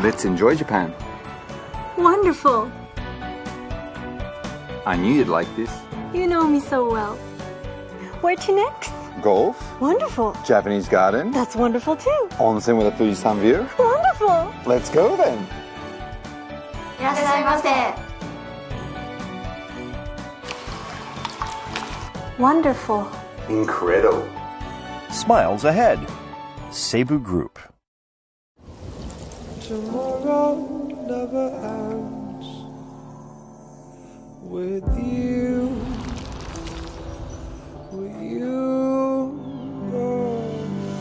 Let's enjoy Japan. Wonderful. I knew you'd like this. You know me so well. Where to next? Golf, Wonderful. Japanese garden, That's wonderful too. onsen with a Fujisan view. Wonderful. Let's go then. いらっしゃいませ。Wonderful. Incredible. Smiles ahead. Seibu Group. Tomorrow never ends with you. With you,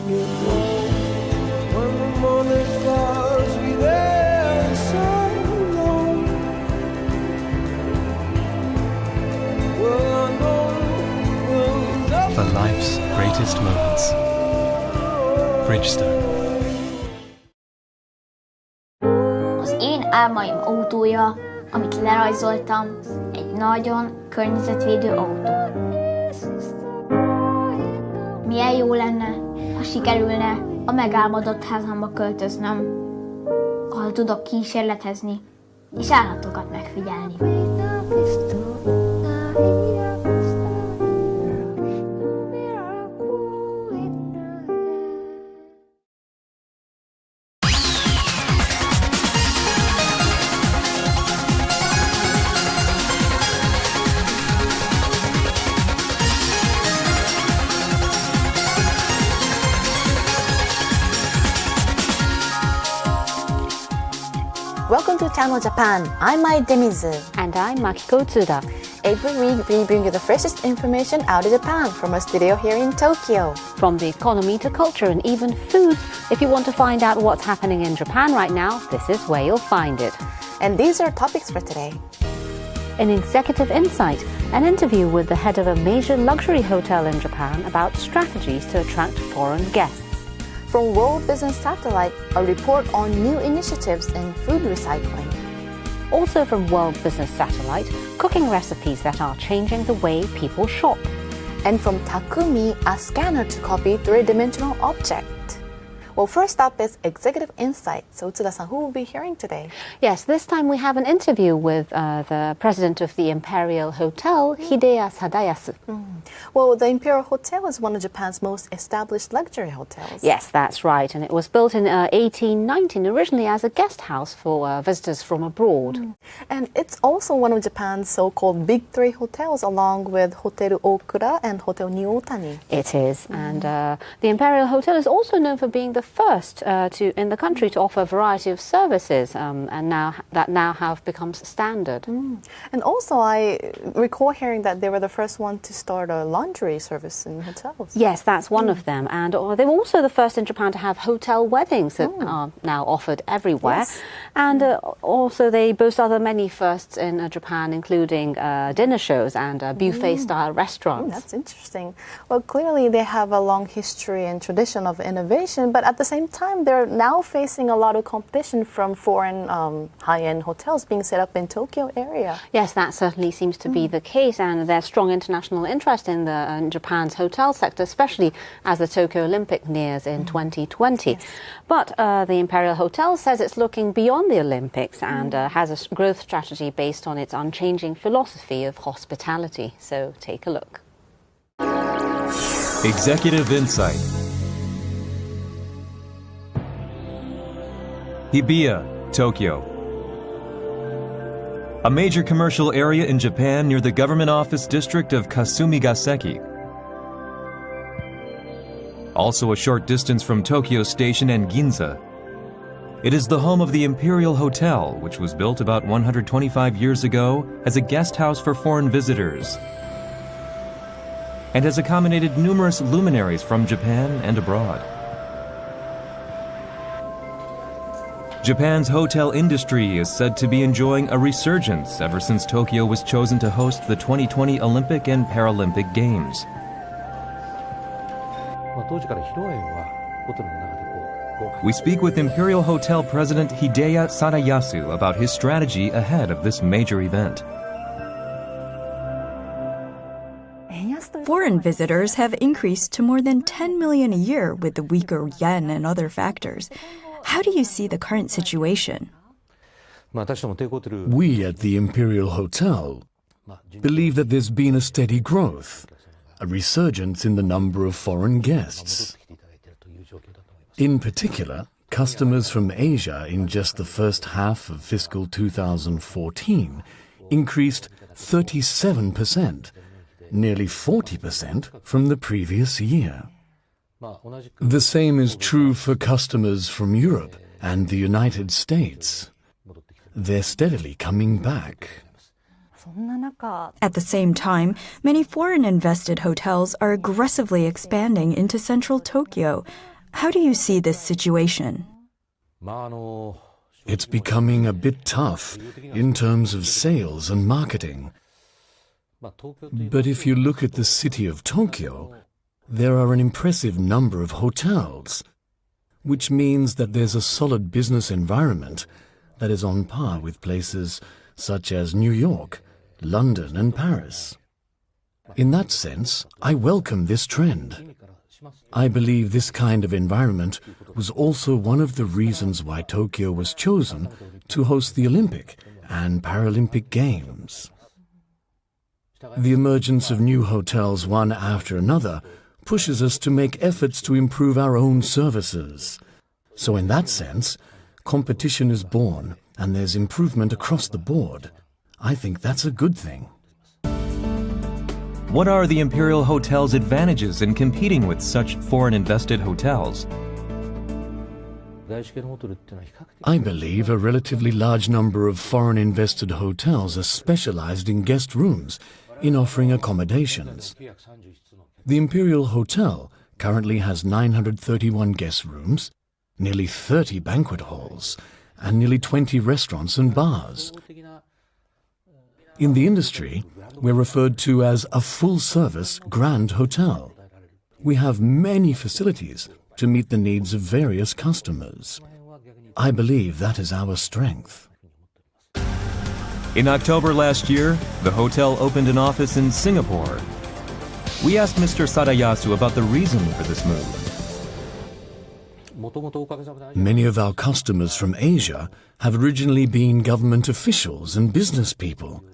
it won't. When the morning falls, we there so long. Well, I know we'll never For life's greatest moments. Bridgestone. Az én álmaim autója, amit lerajzoltam, egy nagyon környezetvédő autó. Milyen jó lenne, ha sikerülne a megálmodott házamba költöznöm, ahol tudok kísérletezni és állatokat megfigyelni. Welcome to Channel Japan. I'm Mai Demizu. And I'm Makiko Tsuda. Every week we bring you the freshest information out of Japan from our studio here in Tokyo. From the economy to culture and even food, if you want to find out what's happening in Japan right now, this is where you'll find it. And these are topics for today. An executive insight, an interview with the head of a major luxury hotel in Japan about strategies to attract foreign guests. From World Business Satellite, a report on new initiatives in food recycling. Also from World Business Satellite, cooking recipes that are changing the way people shop. And from Takumi, a scanner to copy three-dimensional object. Well, first up is Executive Insight. So Tsuda-san, who will be hearing today? Yes, this time we have an interview with the president of the Imperial Hotel, Hideya Sadayasu. Well, the Imperial Hotel is one of Japan's most established luxury hotels. Yes, that's right. And it was built in 1819, originally as a guest house for visitors from abroad. And it's also one of Japan's so-called big three hotels, along with Hotel Okura and Hotel Niotani. It is. And the Imperial Hotel is also known for being the first in the country to offer a variety of services and now have become standard. And also, I recall hearing that they were the first one to start a laundry service in hotels. Yes, that's one of them. And they were also the first in Japan to have hotel weddings that are now offered everywhere. Yes. And also they boast other many firsts in Japan, including dinner shows and buffet-style restaurants. That's interesting. Well, clearly they have a long history and tradition of innovation, but at the same time, they're now facing a lot of competition from foreign high-end hotels being set up in Tokyo area. Yes, that certainly seems to be the case, and there's strong international interest in Japan's hotel sector, especially as the Tokyo Olympic nears in 2020. Yes. But the Imperial Hotel says it's looking beyond the Olympics and has a growth strategy based on its unchanging philosophy of hospitality. So take a look. Executive Insight. Hibiya, Tokyo. A major commercial area in Japan near the government office district of Kasumigaseki. Also a short distance from Tokyo Station and Ginza. It is the home of the Imperial Hotel, which was built about 125 years ago as a guest house for foreign visitors, and has accommodated numerous luminaries from Japan and abroad. Japan's hotel industry is said to be enjoying a resurgence ever since Tokyo was chosen to host the 2020 Olympic and Paralympic Games. We speak with Imperial Hotel President Hideya Sadayasu about his strategy ahead of this major event. Foreign visitors have increased to more than 10 million a year with the weaker yen and other factors. How do you see the current situation? We at the Imperial Hotel believe that there's been a steady growth, a resurgence in the number of foreign guests. In particular, customers from Asia in just the first half of fiscal 2014 increased 37%, nearly 40% from the previous year. The same is true for customers from Europe and the United States. They're steadily coming back. At the same time, many foreign-invested hotels are aggressively expanding into central Tokyo. How do you see this situation? It's becoming a bit tough in terms of sales and marketing. But if you look at the city of Tokyo, there are an impressive number of hotels, which means that there's a solid business environment that is on par with places such as New York, London and Paris. In that sense, I welcome this trend. I believe this kind of environment was also one of the reasons why Tokyo was chosen to host the Olympic and Paralympic Games. The emergence of new hotels one after another pushes us to make efforts to improve our own services. So in that sense, competition is born and there's improvement across the board. I think that's a good thing. What are the Imperial Hotel's advantages in competing with such foreign-invested hotels? I believe a relatively large number of foreign-invested hotels are specialized in guest rooms, in offering accommodations. The Imperial Hotel currently has 931 guest rooms, nearly 30 banquet halls, and nearly 20 restaurants and bars. In the industry, we're referred to as a full-service grand hotel. We have many facilities to meet the needs of various customers. I believe that is our strength. In October last year, the hotel opened an office in Singapore. We asked Mr. Sadayasu about the reason for this move. Many of our customers from Asia have originally been government officials and business people.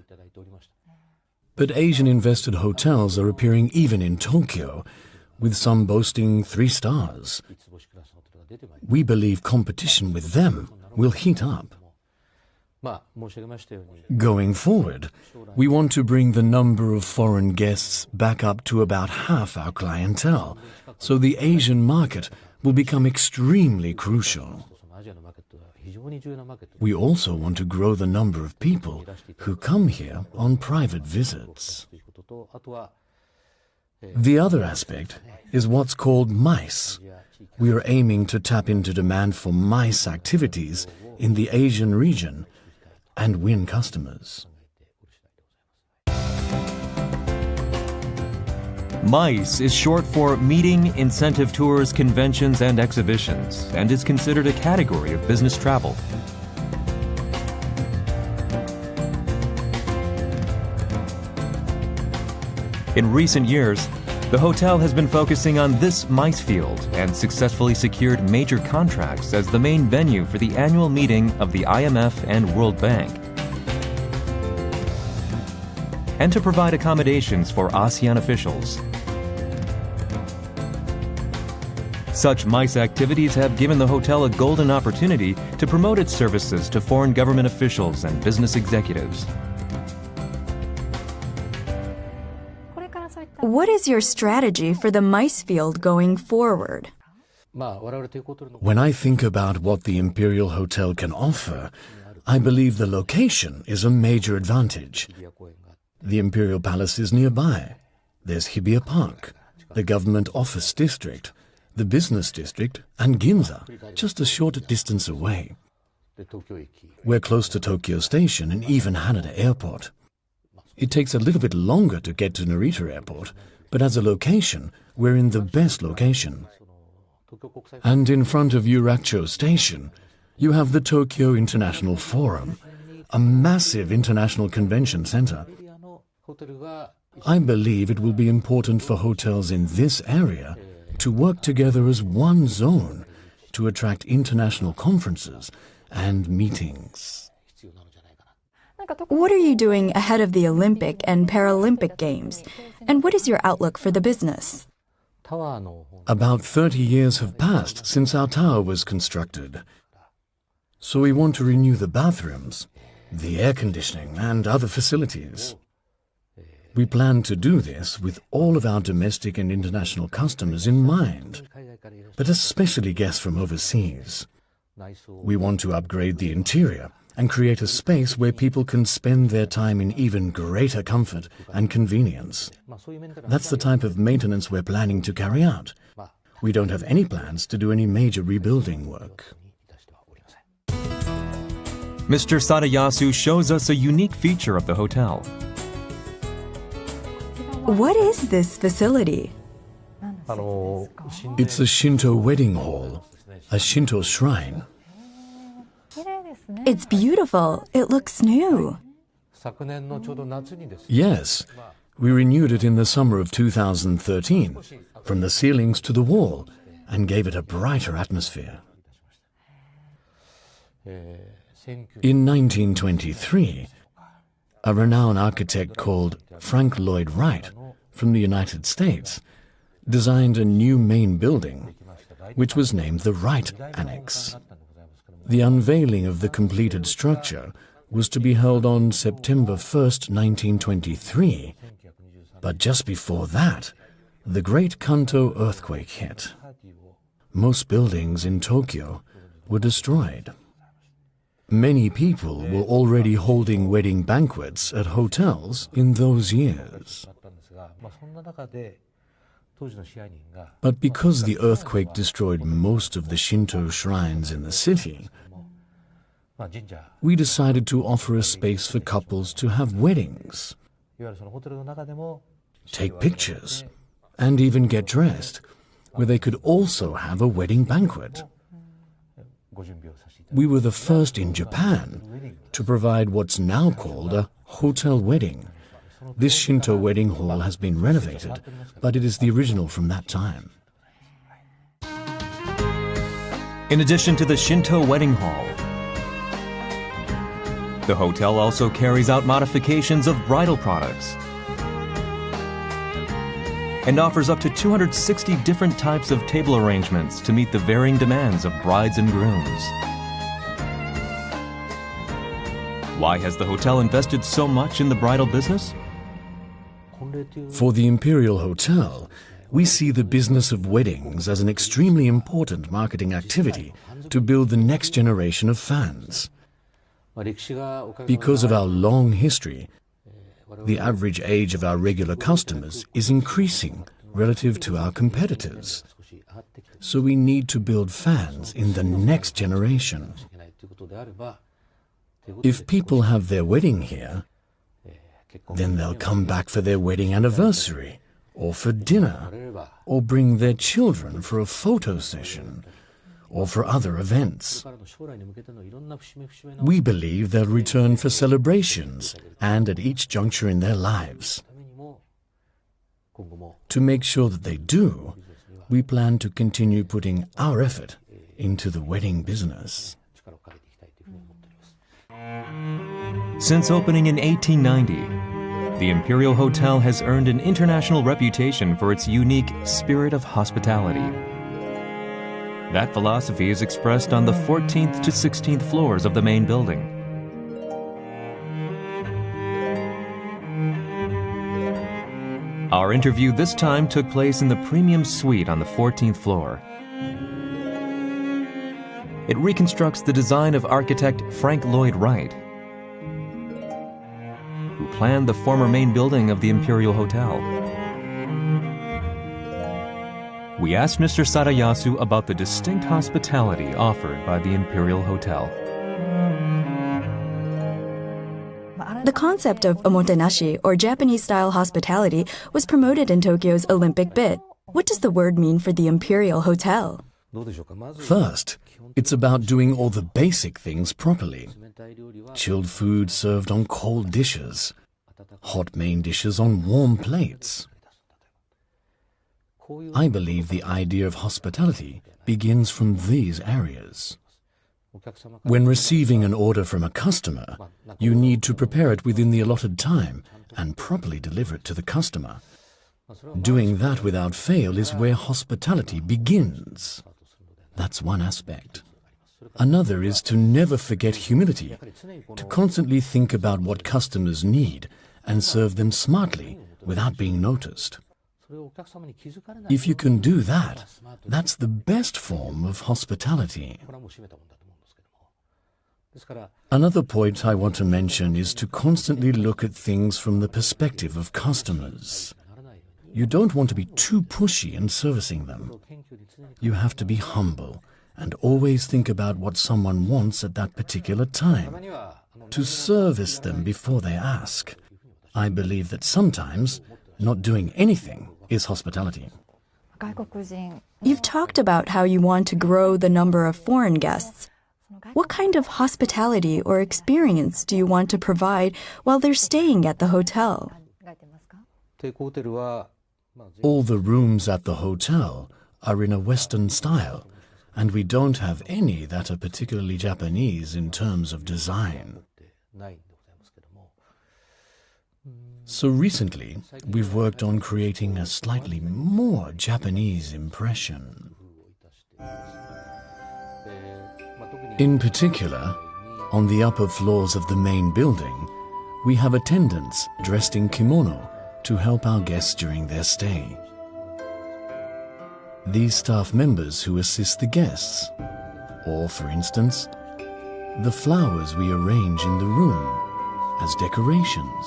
But Asian-invested hotels are appearing even in Tokyo, with some boasting 3 stars. We believe competition with them will heat up. Going forward, we want to bring the number of foreign guests back up to about half our clientele, so the Asian market will become extremely crucial. We also want to grow the number of people who come here on private visits. The other aspect is what's called MICE. We are aiming to tap into demand for MICE activities in the Asian region and win customers. MICE is short for Meeting, Incentive Tours, Conventions and Exhibitions, and is considered a category of business travel. In recent years, the hotel has been focusing on this MICE field and successfully secured major contracts as the main venue for the annual meeting of the IMF and World Bank, and to provide accommodations for ASEAN officials. Such MICE activities have given the hotel a golden opportunity to promote its services to foreign government officials and business executives. What is your strategy for the MICE field going forward? When I think about what the Imperial Hotel can offer, I believe the location is a major advantage. The Imperial Palace is nearby. There's Hibiya Park, the government office district, the business district, and Ginza, just a short distance away. We're close to Tokyo Station and even Haneda Airport. It takes a little bit longer to get to Narita Airport, but as a location, we're in the best location. And in front of Yurakucho Station, you have the Tokyo International Forum, a massive international convention center. I believe it will be important for hotels in this area to work together as one zone to attract international conferences and meetings. What are you doing ahead of the Olympic and Paralympic Games? And what is your outlook for the business? About 30 years have passed since our tower was constructed. So we want to renew the bathrooms, the air conditioning, and other facilities. We plan to do this with all of our domestic and international customers in mind, but especially guests from overseas. We want to upgrade the interior and create a space where people can spend their time in even greater comfort and convenience. That's the type of maintenance we're planning to carry out. We don't have any plans to do any major rebuilding work. Mr. Sadayasu shows us a unique feature of the hotel. What is this facility? It's a Shinto wedding hall, a Shinto shrine. It's beautiful. It looks new. Yes, we renewed it in the summer of 2013, from the ceilings to the wall, and gave it a brighter atmosphere. In 1923, a renowned architect called Frank Lloyd Wright from the United States designed a new main building, which was named the Wright Annex. The unveiling of the completed structure was to be held on September 1st, 1923. But just before that, the Great Kanto earthquake hit. Most buildings in Tokyo were destroyed. Many people were already holding wedding banquets at hotels in those years. But because the earthquake destroyed most of the Shinto shrines in the city, we decided to offer a space for couples to have weddings, take pictures, and even get dressed, where they could also have a wedding banquet. We were the first in Japan to provide what's now called a hotel wedding. This Shinto wedding hall has been renovated, but it is the original from that time. In addition to the Shinto wedding hall, the hotel also carries out modifications of bridal products and offers up to 260 different types of table arrangements to meet the varying demands of brides and grooms. Why has the hotel invested so much in the bridal business? For the Imperial Hotel, we see the business of weddings as an extremely important marketing activity to build the next generation of fans. Because of our long history, the average age of our regular customers is increasing relative to our competitors. So we need to build fans in the next generation. If people have their wedding here, then they'll come back for their wedding anniversary, or for dinner, or bring their children for a photo session, or for other events. We believe they'll return for celebrations and at each juncture in their lives. To make sure that they do, we plan to continue putting our effort into the wedding business. Since opening in 1890, the Imperial Hotel has earned an international reputation for its unique spirit of hospitality. That philosophy is expressed on the 14th to 16th floors of the main building. Our interview this time took place in the premium suite on the 14th floor. It reconstructs the design of architect Frank Lloyd Wright, who planned the former main building of the Imperial Hotel. We asked Mr. Sadayasu about the distinct hospitality offered by the Imperial Hotel. The concept of omotenashi, or Japanese-style hospitality, was promoted in Tokyo's Olympic bid. What does the word mean for the Imperial Hotel? First, it's about doing all the basic things properly. Chilled food served on cold dishes, hot main dishes on warm plates. I believe the idea of hospitality begins from these areas. When receiving an order from a customer, you need to prepare it within the allotted time and properly deliver it to the customer. Doing that without fail is where hospitality begins. That's one aspect. Another is to never forget humility, to constantly think about what customers need and serve them smartly without being noticed. If you can do that, that's the best form of hospitality. Another point I want to mention is to constantly look at things from the perspective of customers. You don't want to be too pushy in servicing them. You have to be humble and always think about what someone wants at that particular time, to service them before they ask. I believe that sometimes not doing anything is hospitality. You've talked about how you want to grow the number of foreign guests. What kind of hospitality or experience do you want to provide while they're staying at the hotel? All the rooms at the hotel are in a Western style, and we don't have any that are particularly Japanese in terms of design. So recently, we've worked on creating a slightly more Japanese impression. In particular, on the upper floors of the main building, we have attendants dressed in kimono to help our guests during their stay. These staff members who assist the guests, or for instance, the flowers we arrange in the room as decorations,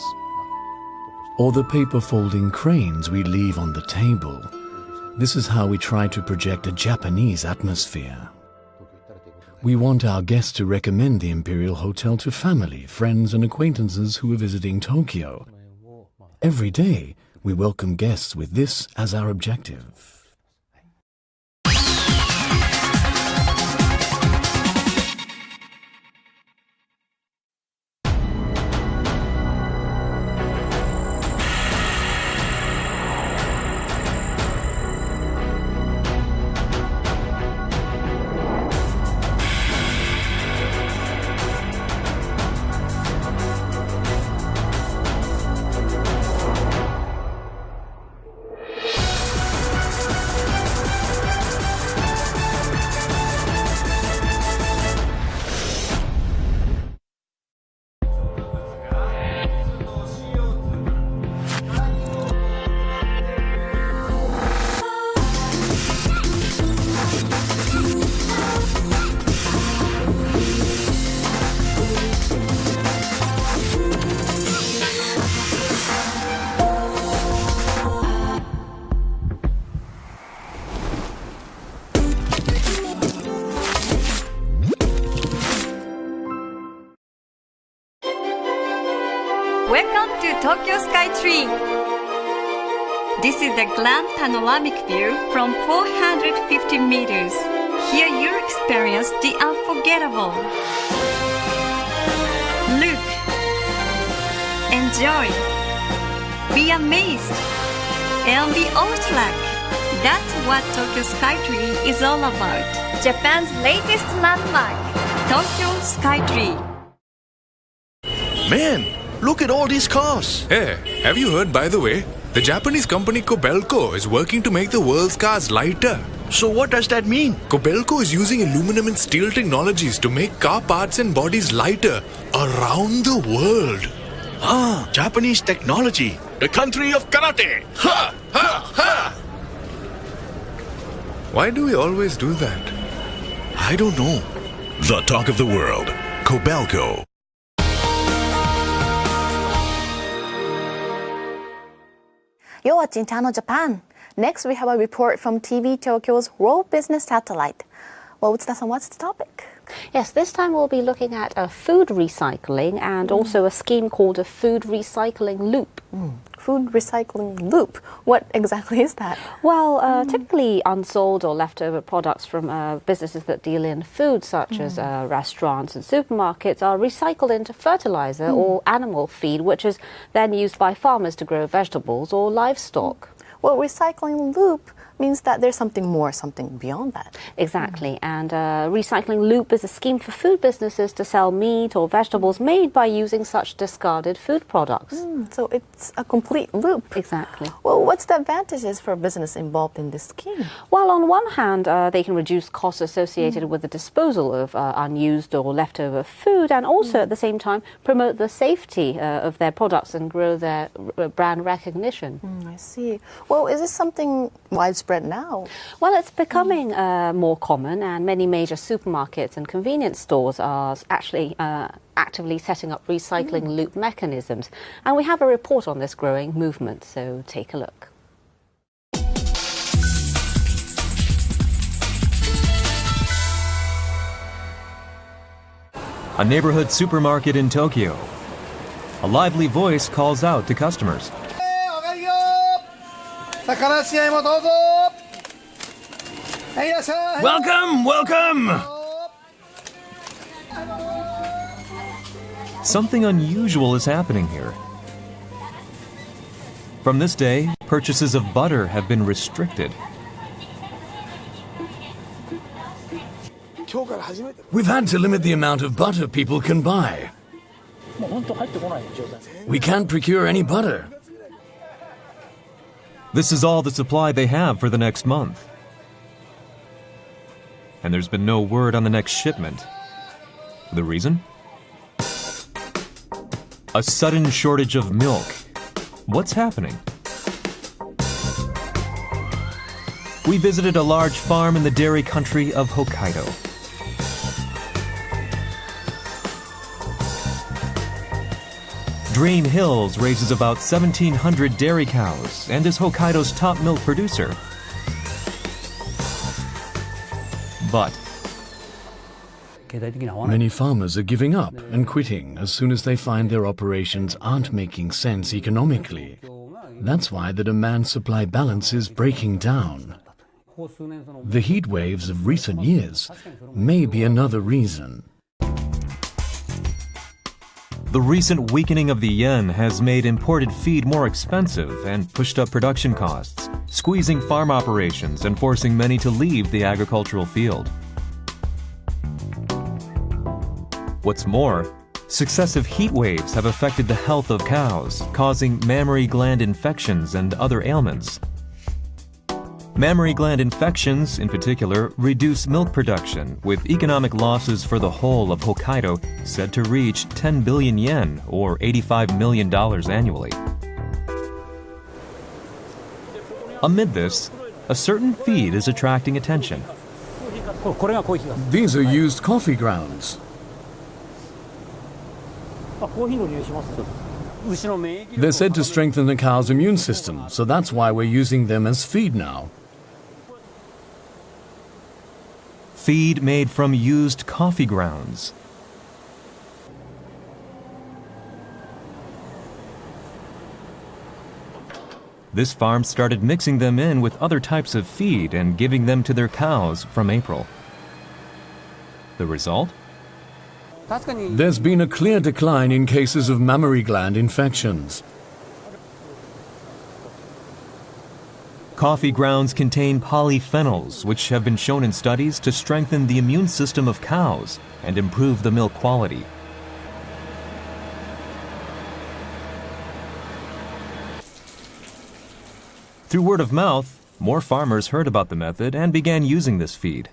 or the paper folding cranes we leave on the table. This is how we try to project a Japanese atmosphere. We want our guests to recommend the Imperial Hotel to family, friends and acquaintances who are visiting Tokyo. Every day, we welcome guests with this as our objective. Welcome to Tokyo Skytree. This is the grand panoramic view from 450 meters. Here you experience the unforgettable. Look, enjoy, be amazed, and be awestruck. That's what Tokyo Skytree is all about. Japan's latest landmark, Tokyo Skytree. Man, look at all these cars. Hey, have you heard, by the way, the Japanese company Kobelco is working to make the world's cars lighter. So what does that mean? Kobelco is using aluminum and steel technologies to make car parts and bodies lighter around the world. Ah, Japanese technology. The country of karate. Ha! Ha! Ha! Why do we always do that? I don't know. The talk of the world. Kobelco. You're watching Channel Japan. Next, we have a report from TV Tokyo's World Business Satellite. Well, Utsuda-san, what's the topic? Yes, this time we'll be looking at food recycling and also a scheme called a food recycling loop. Food recycling loop. What exactly is that? Well, typically unsold or leftover products from businesses that deal in food, such as restaurants and supermarkets, are recycled into fertilizer or animal feed, which is then used by farmers to grow vegetables or livestock. Well, recycling loop means that there's something more, something beyond that. Exactly. And Recycling Loop is a scheme for food businesses to sell meat or vegetables made by using such discarded food products. So it's a complete loop. Exactly. Well, what's the advantages for a business involved in this scheme? Well, on one hand, they can reduce costs associated with the disposal of unused or leftover food, and also at the same time promote the safety of their products and grow their brand recognition. I see. Well, is this something widespread now? Well, it's becoming more common, and many major supermarkets and convenience stores are actually actively setting up recycling loop mechanisms. And we have a report on this growing movement, so take a look. A neighborhood supermarket in Tokyo. A lively voice calls out to customers. Welcome, welcome! Something unusual is happening here. From this day, purchases of butter have been restricted. We've had to limit the amount of butter people can buy. We can't procure any butter. This is all the supply they have for the next month. And there's been no word on the next shipment. The reason? A sudden shortage of milk. What's happening? We visited a large farm in the dairy country of Hokkaido. Dream Hills raises about 1,700 dairy cows and is Hokkaido's top milk producer. But Many farmers are giving up and quitting as soon as they find their operations aren't making sense economically. That's why the demand-supply balance is breaking down. The heat waves of recent years may be another reason. the recent weakening of the yen has made imported feed more expensive and pushed up production costs, squeezing farm operations and forcing many to leave the agricultural field. What's more, successive heat waves have affected the health of cows, causing mammary gland infections and other ailments. Mammary gland infections, in particular, reduce milk production, with economic losses for the whole of Hokkaido said to reach 10 billion yen, or $85 million annually. Amid this, a certain feed is attracting attention. These are used coffee grounds. They're said to strengthen the cow's immune system, so that's why we're using them as feed now. Feed made from used coffee grounds. This farm started mixing them in with other types of feed and giving them to their cows from April. The result? There's been a clear decline in cases of mammary gland infections. Coffee grounds contain polyphenols, which have been shown in studies to strengthen the immune system of cows and improve the milk quality. Through word of mouth, more farmers heard about the method and began using this feed.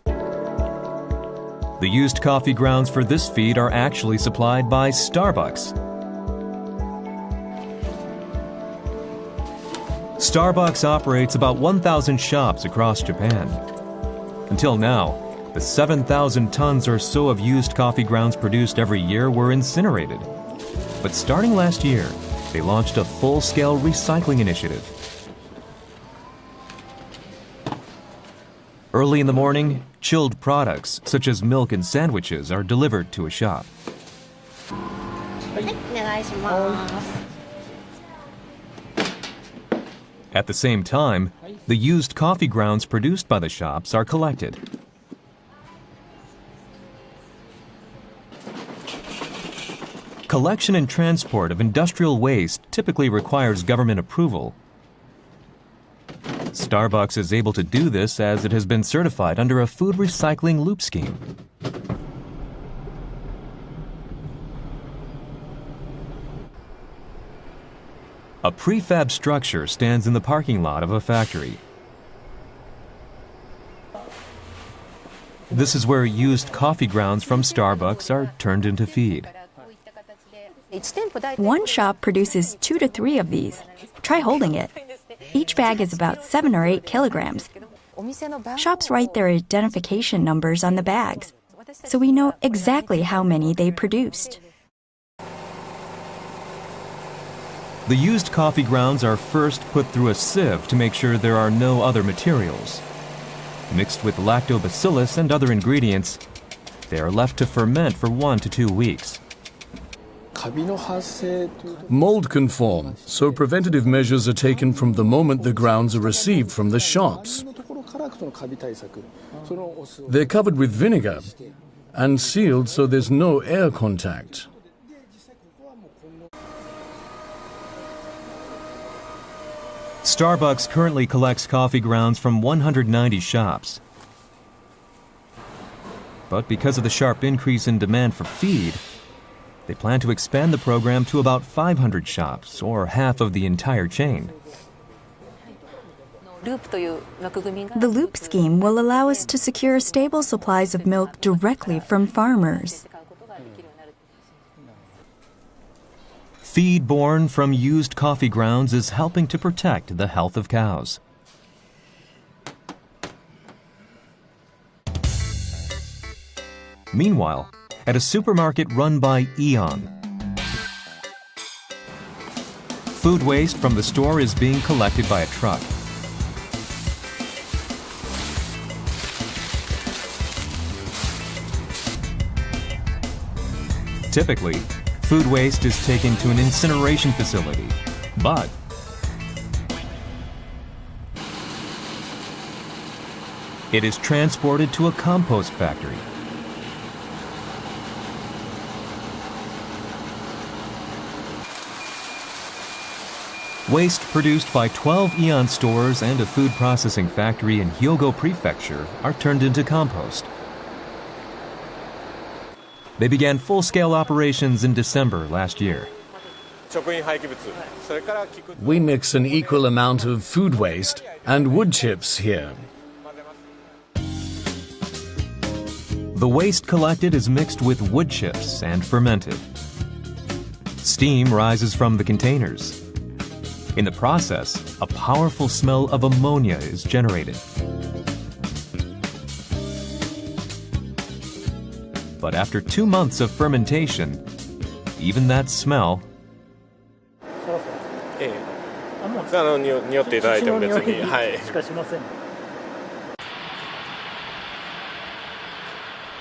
The used coffee grounds for this feed are actually supplied by Starbucks. Starbucks operates about 1,000 shops across Japan. Until now, the 7,000 tons or so of used coffee grounds produced every year were incinerated. But starting last year, they launched a full-scale recycling initiative. Early in the morning, chilled products, such as milk and sandwiches, are delivered to a shop. At the same time, the used coffee grounds produced by the shops are collected. Collection and transport of industrial waste typically requires government approval. Starbucks is able to do this as it has been certified under a food recycling loop scheme. A prefab structure stands in the parking lot of a factory. This is where used coffee grounds from Starbucks are turned into feed. One shop produces 2 to 3 of these. Try holding it. Each bag is about 7 or 8 kilograms. Shops write their identification numbers on the bags, so we know exactly how many they produced. The used coffee grounds are first put through a sieve to make sure there are no other materials. Mixed with lactobacillus and other ingredients, they are left to ferment for 1 to 2 weeks. Mold can form, so preventative measures are taken from the moment the grounds are received from the shops. They're covered with vinegar and sealed so there's no air contact. Starbucks currently collects coffee grounds from 190 shops. But because of the sharp increase in demand for feed, they plan to expand the program to about 500 shops, or half of the entire chain. The loop scheme will allow us to secure stable supplies of milk directly from farmers. Feed born from used coffee grounds is helping to protect the health of cows. Meanwhile, at a supermarket run by Aeon, food waste from the store is being collected by a truck. Typically, food waste is taken to an incineration facility, but it is transported to a compost factory. Waste produced by 12 Aeon stores and a food processing factory in Hyogo Prefecture are turned into compost. They began full-scale operations in December last year. We mix an equal amount of food waste and wood chips here. The waste collected is mixed with wood chips and fermented. Steam rises from the containers. In the process, a powerful smell of ammonia is generated. But after 2 months of fermentation, even that smell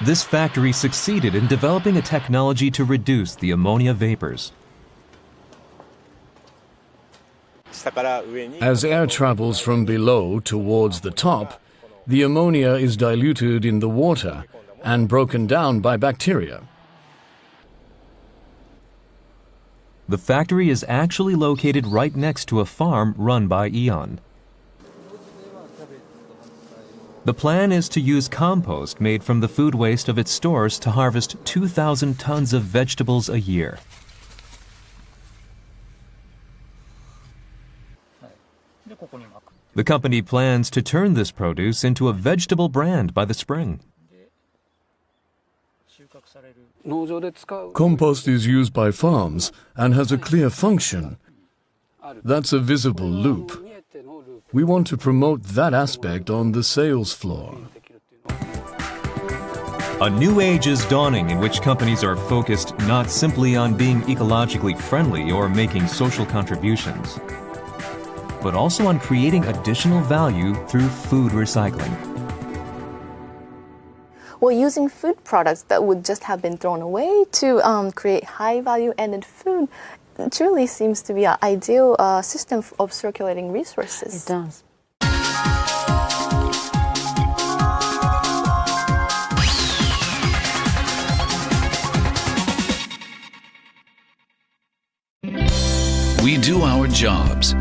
This factory succeeded in developing a technology to reduce the ammonia vapors. As air travels from below towards the top, the ammonia is diluted in the water and broken down by bacteria. The factory is actually located right next to a farm run by Aeon. The plan is to use compost made from the food waste of its stores to harvest 2,000 tons of vegetables a year. The company plans to turn this produce into a vegetable brand by the spring. Compost is used by farms and has a clear function. That's a visible loop. We want to promote that aspect on the sales floor. A new age is dawning in which companies are focused not simply on being ecologically friendly or making social contributions, but also on creating additional value through food recycling. Well, using food products that would just have been thrown away to create high-value added food truly seems to be an ideal system of circulating resources. It does. We do our jobs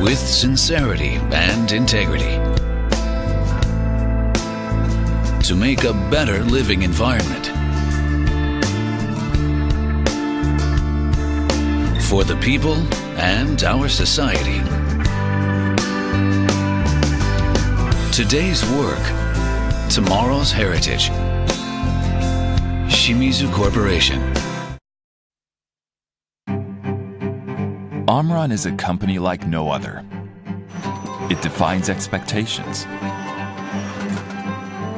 with sincerity and integrity to make a better living environment for the people and our society. Today's work, tomorrow's heritage. Shimizu Corporation. Omron is a company like no other. It defines expectations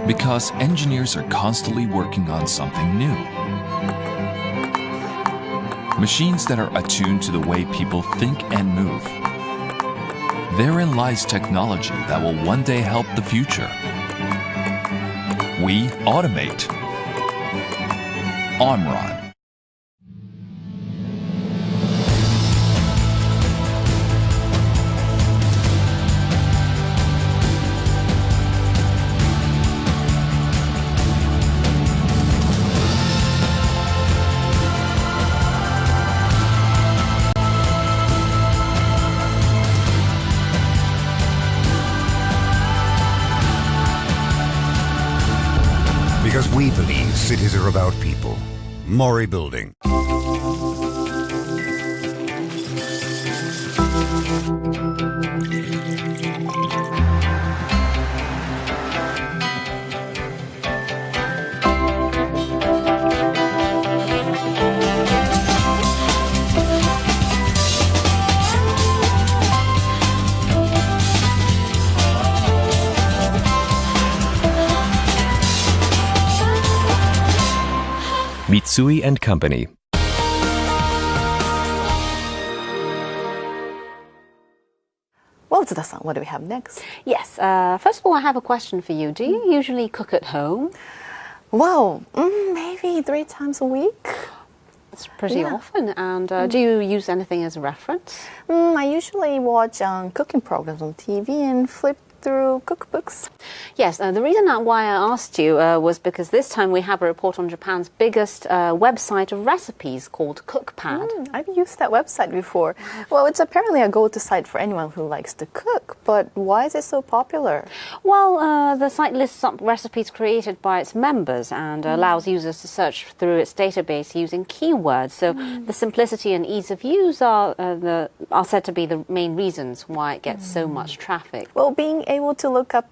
because engineers are constantly working on something new. Machines that are attuned to the way people think and move. Therein lies technology that will one day help the future. We automate. Omron. Because we believe cities are about people. Mori Building. Mitsui and Company. Well, Tsuda-san, what do we have next? Yes, first of all, I have a question for you. Do you usually cook at home? Well, maybe 3 times a week. It's pretty often. And do you use anything as a reference? I usually watch cooking programs on TV and flip through cookbooks. Yes, the reason why I asked you was because this time we have a report on Japan's biggest website of recipes called CookPad. I've used that website before. Well, it's apparently a go-to site for anyone who likes to cook, but why is it so popular? Well, the site lists up recipes created by its members and allows users to search through its database using keywords. So the simplicity and ease of use are said to be the main reasons why it gets so much traffic. Well, being able to look up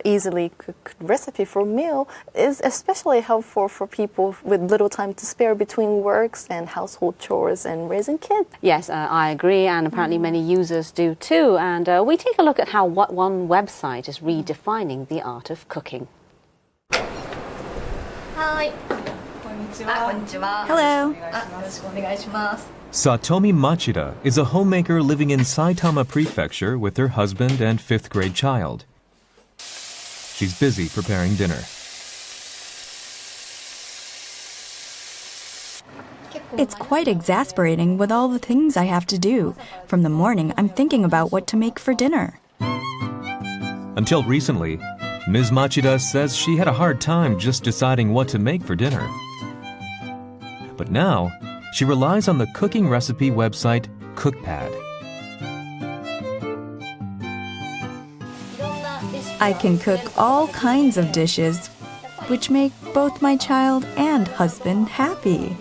easily cooked recipe for a meal is especially helpful for people with little time to spare between works and household chores and raising kids. Yes, I agree, and apparently many users do too. And we take a look at how one website is redefining the art of cooking. Hi. Hello. Satomi Machida is a homemaker living in Saitama Prefecture with her husband and 5th grade child. She's busy preparing dinner. It's quite exasperating with all the things I have to do. From the morning, I'm thinking about what to make for dinner. Until recently, Ms. Machida says she had a hard time just deciding what to make for dinner. But now, she relies on the cooking recipe website CookPad. I can cook all kinds of dishes, which make both my child and husband happy.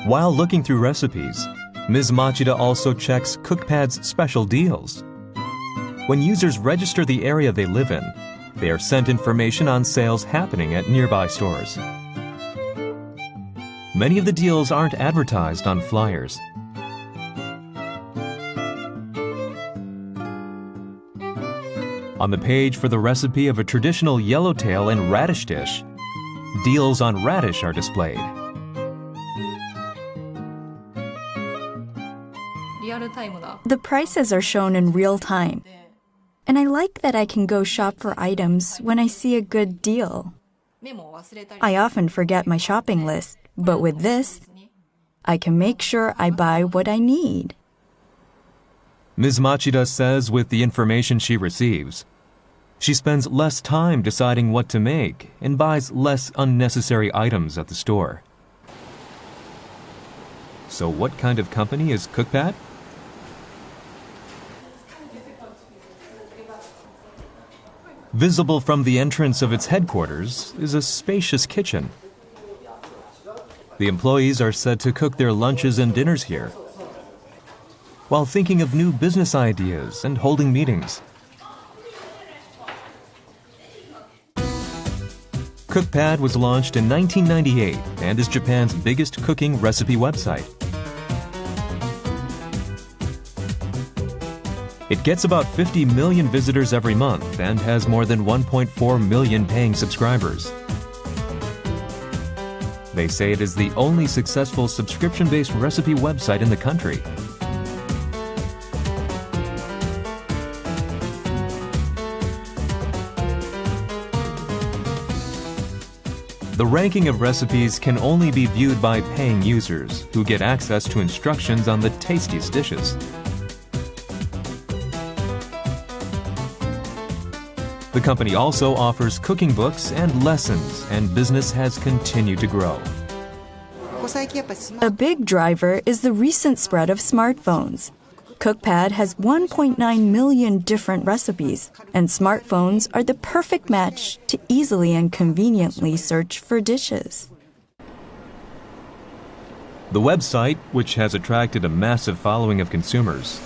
While looking through recipes, Ms. Machida also checks CookPad's special deals. When users register the area they live in, they are sent information on sales happening at nearby stores. Many of the deals aren't advertised on flyers. On the page for the recipe of a traditional yellowtail and radish dish, deals on radish are displayed. The prices are shown in real time. And I like that I can go shop for items when I see a good deal. I often forget my shopping list, but with this, I can make sure I buy what I need. Ms. Machida says with the information she receives, She spends less time deciding what to make and buys less unnecessary items at the store. So what kind of company is Cookpad? Visible from the entrance of its headquarters is a spacious kitchen. The employees are said to cook their lunches and dinners here, while thinking of new business ideas and holding meetings. Cookpad was launched in 1998 and is Japan's biggest cooking recipe website. It gets about 50 million visitors every month and has more than 1.4 million paying subscribers. They say it is the only successful subscription-based recipe website in the country. The ranking of recipes can only be viewed by paying users, who get access to instructions on the tastiest dishes. The company also offers cooking books and lessons, and business has continued to grow. A big driver is the recent spread of smartphones. Cookpad has 1.9 million different recipes, and smartphones are the perfect match to easily and conveniently search for dishes. The website, which has attracted a massive following of consumers,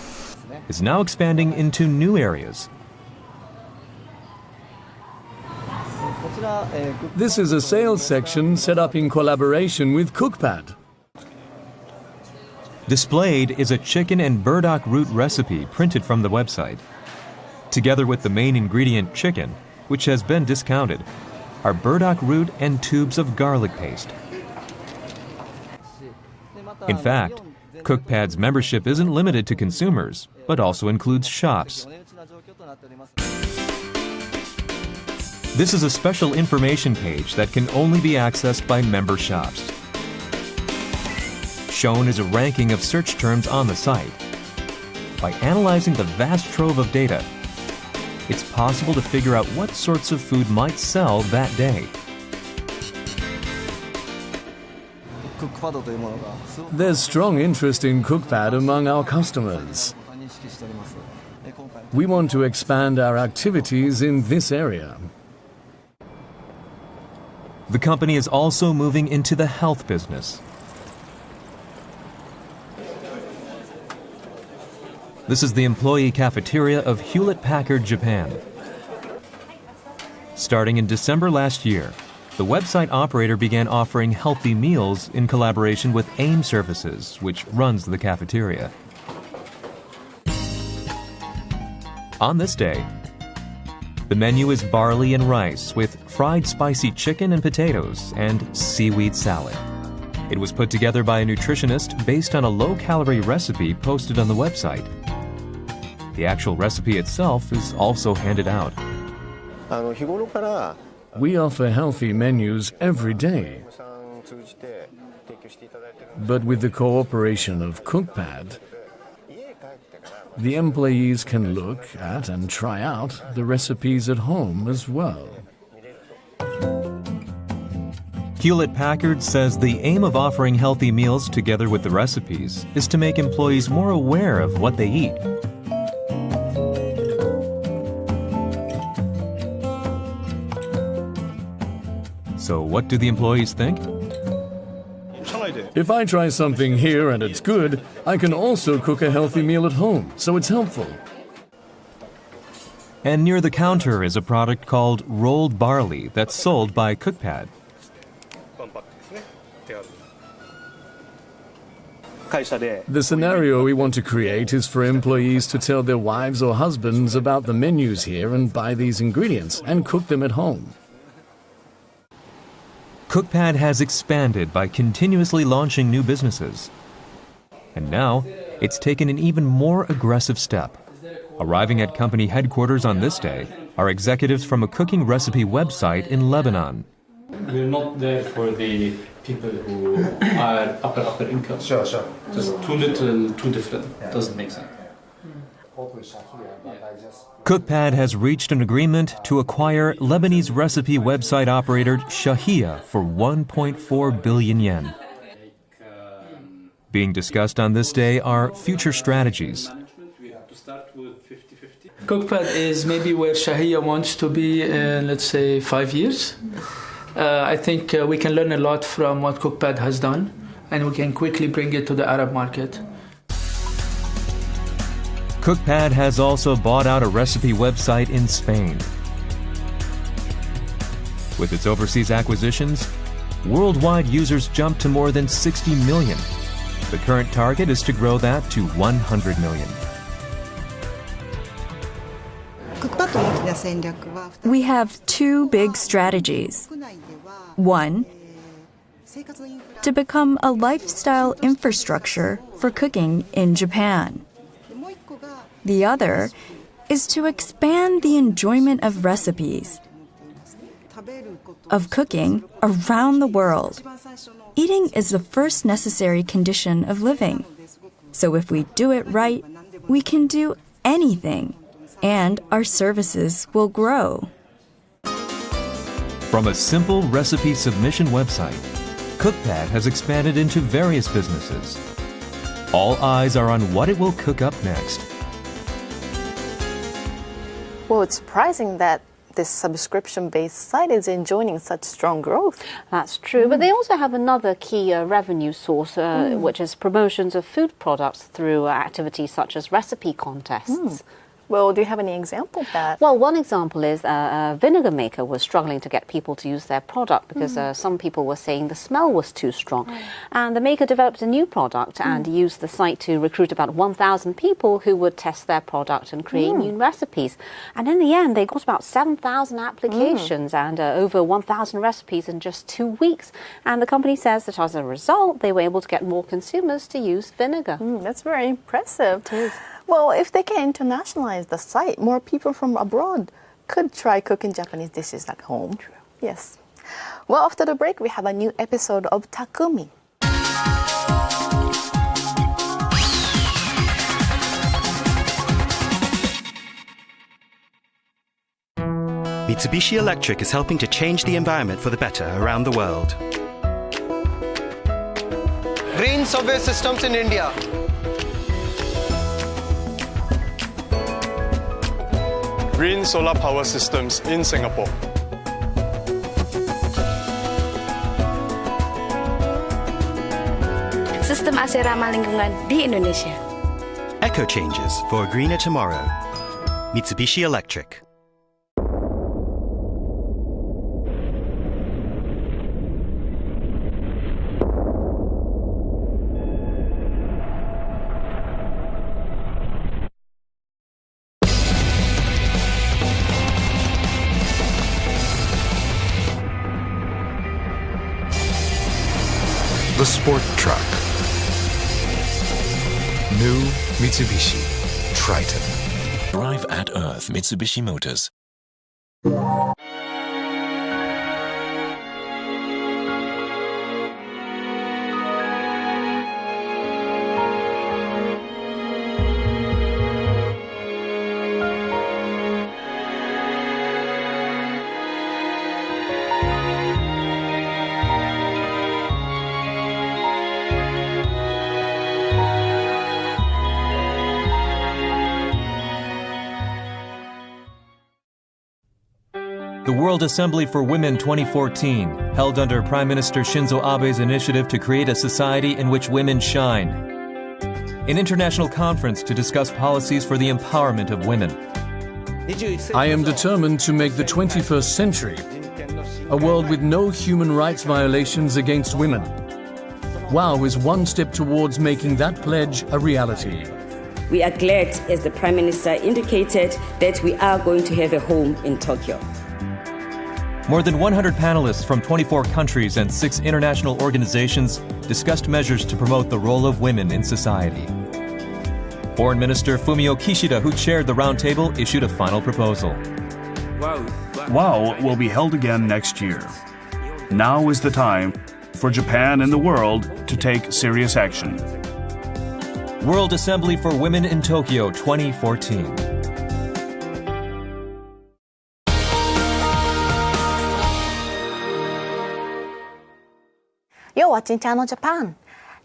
is now expanding into new areas. This is a sales section set up in collaboration with Cookpad. Displayed is a chicken and burdock root recipe printed from the website. Together with the main ingredient chicken, which has been discounted, are burdock root and tubes of garlic paste. In fact, Cookpad's membership isn't limited to consumers, but also includes shops. This is a special information page that can only be accessed by member shops. Shown is a ranking of search terms on the site. By analyzing the vast trove of data, it's possible to figure out what sorts of food might sell that day. There's strong interest in Cookpad among our customers. We want to expand our activities in this area. The company is also moving into the health business. This is the employee cafeteria of Hewlett-Packard Japan. Starting in December last year, the website operator began offering healthy meals in collaboration with AIM Services, which runs the cafeteria. On this day, the menu is barley and rice with fried spicy chicken and potatoes and seaweed salad. It was put together by a nutritionist based on a low-calorie recipe posted on the website. The actual recipe itself is also handed out. We offer healthy menus every day. But with the cooperation of Cookpad, the employees can look at and try out the recipes at home as well. Hewlett-Packard says the aim of offering healthy meals together with the recipes is to make employees more aware of what they eat. So what do the employees think? If I try something here and it's good, I can also cook a healthy meal at home, so it's helpful. And near the counter is a product called rolled barley that's sold by Cookpad. The scenario we want to create is for employees to tell their wives or husbands about the menus here and buy these ingredients and cook them at home. Cookpad has expanded by continuously launching new businesses. And now, it's taken an even more aggressive step. Arriving at company headquarters on this day are executives from a cooking recipe website in Lebanon. We're not there for the people who are upper income. Sure. Just too little, too different. Doesn't make sense. Cookpad has reached an agreement to acquire Lebanese recipe website operator Shahia for 1.4 billion yen. Being discussed on this day are future strategies. Cookpad is maybe where Shahia wants to be in, let's say, 5 years. I think we can learn a lot from what Cookpad has done, and we can quickly bring it to the Arab market. Cookpad has also bought out a recipe website in Spain. With its overseas acquisitions, worldwide users jumped to more than 60 million. The current target is to grow that to 100 million. We have two big strategies. One, to become a lifestyle infrastructure for cooking in Japan. The other is to expand the enjoyment of recipes, of cooking around the world. Eating is the first necessary condition of living. So if we do it right, we can do anything, and our services will grow. From a simple recipe submission website, Cookpad has expanded into various businesses. All eyes are on what it will cook up next. Well, it's surprising that this subscription-based site is enjoying such strong growth. That's true, but they also have another key revenue source, which is promotions of food products through activities such as recipe contests. Well, do you have any example of that? Well, one example is a vinegar maker was struggling to get people to use their product because some people were saying the smell was too strong. And the maker developed a new product and used the site to recruit about 1,000 people who would test their product and create new recipes. And in the end, they got about 7,000 applications and over 1,000 recipes in just 2 weeks. And the company says that as a result, they were able to get more consumers to use vinegar. That's very impressive. Well, if they can internationalize the site, more people from abroad could try cooking Japanese dishes at home. Yes. Well, after the break, we have a new episode of Takumi. Mitsubishi Electric is helping to change the environment for the better around the world. Green subway systems in India. Green solar power systems in Singapore. Sistem AC ramah lingkungan di Indonesia. Eco changes for a greener tomorrow. Mitsubishi Electric. The Sport Truck. New Mitsubishi Triton. Drive at Earth Mitsubishi Motors. The World Assembly for Women 2014, held under Prime Minister Shinzo Abe's initiative to create a society in which women shine. An international conference to discuss policies for the empowerment of women. I am determined to make the 21st century a world with no human rights violations against women. WOW is one step towards making that pledge a reality. We are glad, as the Prime Minister indicated, that we are going to have a home in Tokyo. More than 100 panelists from 24 countries and 6 international organizations discussed measures to promote the role of women in society. Foreign Minister Fumio Kishida, who chaired the roundtable, issued a final proposal. WOW will be held again next year. Now is the time for Japan and the world to take serious action. World Assembly for Women in Tokyo 2014. You're watching Channel Japan.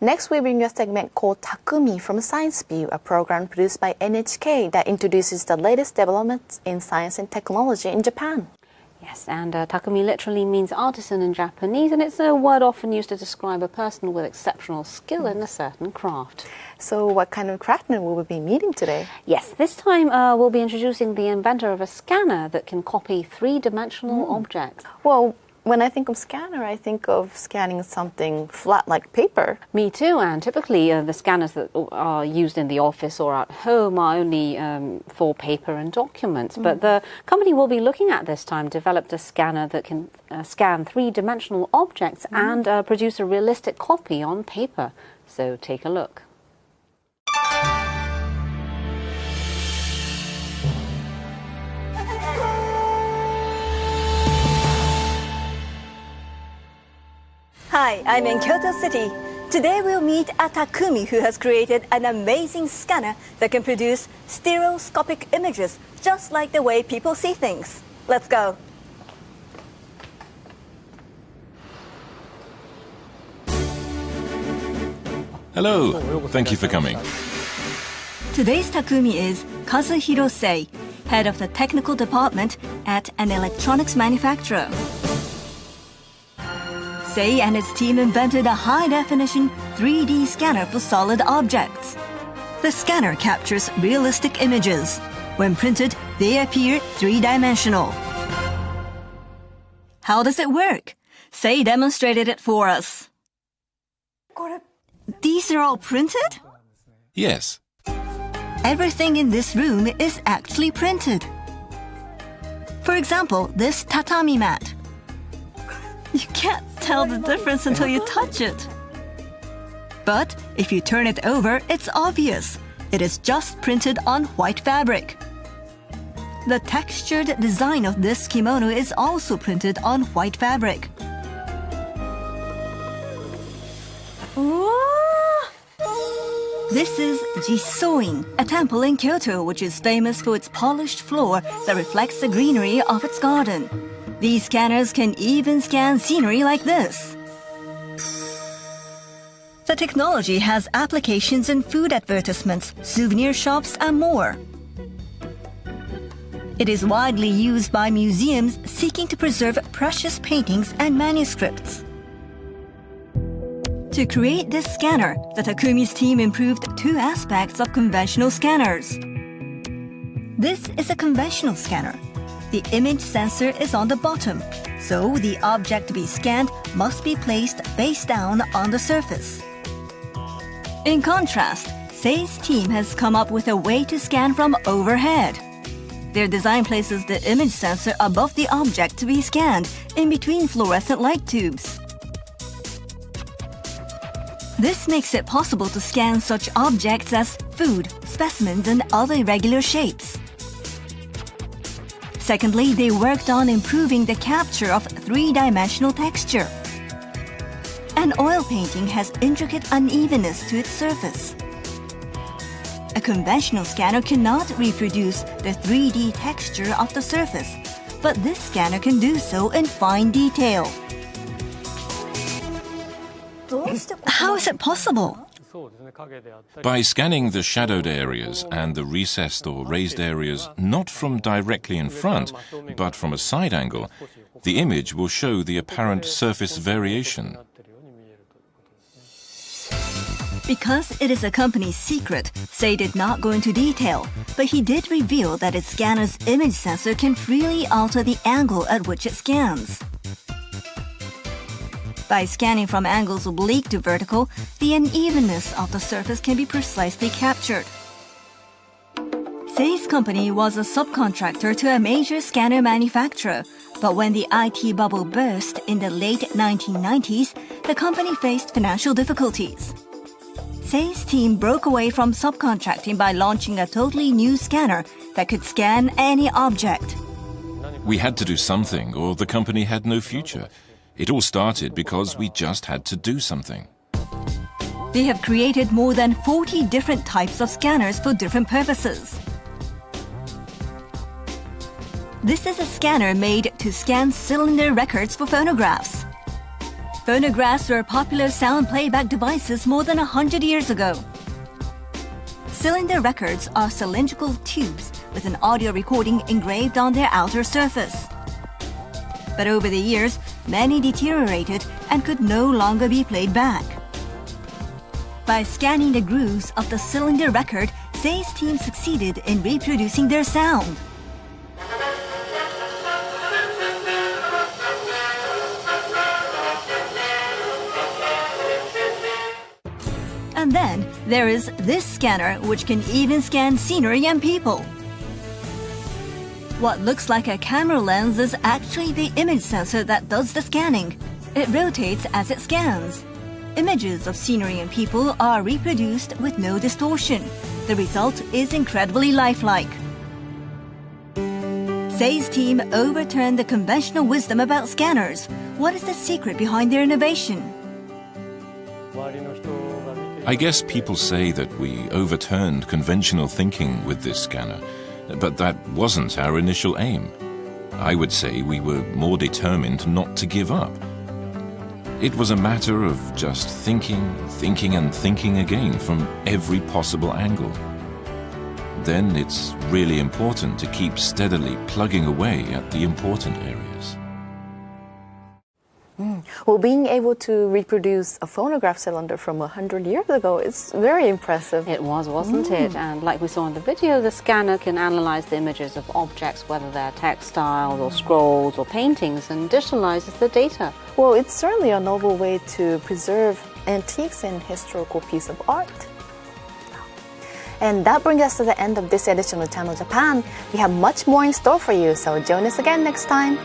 Next, we bring you a segment called Takumi from Science View, a program produced by NHK that introduces the latest developments in science and technology in Japan. Yes, and Takumi literally means artisan in Japanese, and it's a word often used to describe a person with exceptional skill in a certain craft. So what kind of craftsman will we be meeting today? Yes, this time we'll be introducing the inventor of a scanner that can copy three-dimensional objects. Well, when I think of scanner, I think of scanning something flat like paper. Me too, and typically the scanners that are used in the office or at home are only for paper and documents. But the company we'll be looking at this time developed a scanner that can scan three-dimensional objects and produce a realistic copy on paper. So take a look. Hi, I'm in Kyoto City. Today we'll meet a Takumi who has created an amazing scanner that can produce stereoscopic images, just like the way people see things. Let's go. Hello, thank you for coming. Today's Takumi is Kazuhiro Sei, head of the technical department at an electronics manufacturer. Sei and his team invented a high-definition 3D scanner for solid objects. The scanner captures realistic images. When printed, they appear three-dimensional. How does it work? Sei demonstrated it for us. These are all printed? Yes. Everything in this room is actually printed. For example, this tatami mat. You can't tell the difference until you touch it. But if you turn it over, it's obvious. It is just printed on white fabric. The textured design of this kimono is also printed on white fabric. This is Jisoin, a temple in Kyoto which is famous for its polished floor that reflects the greenery of its garden. These scanners can even scan scenery like this. The technology has applications in food advertisements, souvenir shops, and more. It is widely used by museums seeking to preserve precious paintings and manuscripts. To create this scanner, the Takumi's team improved two aspects of conventional scanners. This is a conventional scanner. The image sensor is on the bottom, so the object to be scanned must be placed face down on the surface. In contrast, Sei's team has come up with a way to scan from overhead. Their design places the image sensor above the object to be scanned, in between fluorescent light tubes. This makes it possible to scan such objects as food, specimens, and other irregular shapes. Secondly, they worked on improving the capture of three-dimensional texture. An oil painting has intricate unevenness to its surface. A conventional scanner cannot reproduce the 3D texture of the surface, but this scanner can do so in fine detail. How is it possible? By scanning the shadowed areas and the recessed or raised areas not from directly in front, but from a side angle, the image will show the apparent surface variation. Because it is a company's secret, Sei did not go into detail, but he did reveal that its scanner's image sensor can freely alter the angle at which it scans. By scanning from angles oblique to vertical, the unevenness of the surface can be precisely captured. Sei's company was a subcontractor to a major scanner manufacturer, but when the IT bubble burst in the late 1990s, the company faced financial difficulties. Sei's team broke away from subcontracting by launching a totally new scanner that could scan any object. We had to do something, or the company had no future. It all started because we just had to do something. They have created more than 40 different types of scanners for different purposes. This is a scanner made to scan cylinder records for phonographs. Phonographs were popular sound playback devices more than 100 years ago. Cylinder records are cylindrical tubes with an audio recording engraved on their outer surface. But over the years, many deteriorated and could no longer be played back. By scanning the grooves of the cylinder record, Say's team succeeded in reproducing their sound. And then there is this scanner, which can even scan scenery and people. What looks like a camera lens is actually the image sensor that does the scanning. It rotates as it scans. Images of scenery and people are reproduced with no distortion. The result is incredibly lifelike. Say's team overturned the conventional wisdom about scanners. What is the secret behind their innovation? I guess people say that we overturned conventional thinking with this scanner, but that wasn't our initial aim. I would say we were more determined not to give up. It was a matter of just thinking and thinking again from every possible angle. Then it's really important to keep steadily plugging away at the important areas. Well, being able to reproduce a phonograph cylinder from 100 years ago is very impressive. It was, wasn't it? And like we saw in the video, the scanner can analyze the images of objects, whether they're textiles or scrolls or paintings, and digitalizes the data. Well, it's certainly a novel way to preserve antiques and historical piece of art. And that brings us to the end of this edition of Channel Japan. We have much more in store for you, so join us again next time.